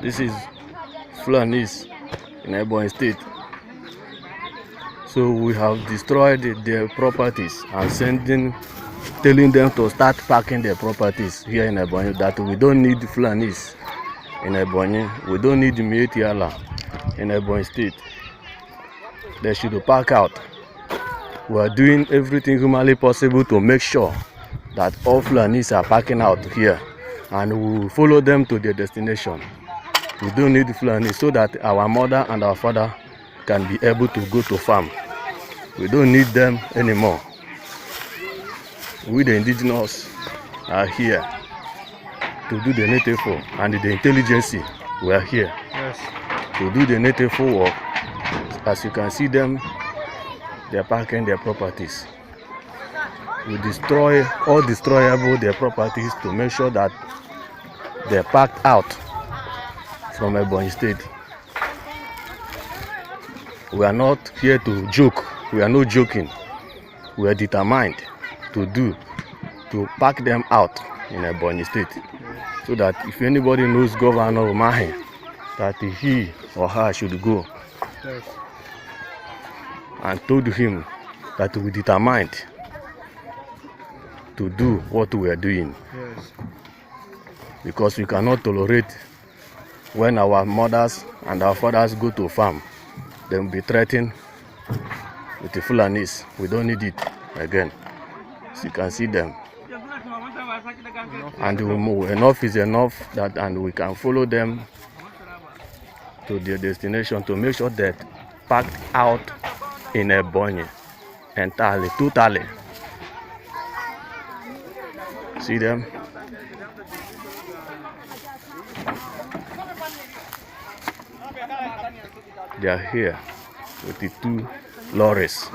This is Fulani in Ebonyi State. So we have destroyed their properties and telling them to start packing their properties here in Ebonyi, that we don't need Fulanis in Ebonyi, we don't need Mietiala in Ebonyi State. They should pack out. We are doing everything humanly possible to make sure that all Fulanis are packing out here, and we will follow them to their destination. We don't need Fulani so that our mother and our father can be able to go to farm. We don't need them anymore. We the indigenous are here to do the native work, and the intelligence we are here to do the native work. As you can see them, they are packing their properties. We destroy all destroyable their properties to make sure that they're packed out from Ebonyi State. We are not here to joke. We are not joking. We are determined to pack them out in Ebonyi State, so that if anybody knows Governor Umahi, that he or her should go and told him that we are determined to do what we are doing. Because we cannot tolerate when our mothers and our fathers go to farm, they will be threatened with the Fulanis. We don't need it again. So you can see them. And enough is enough, and we can follow them to their destination to make sure that packed out in Ebonyi entirely, totally. See them? They are here with the 2 lorries.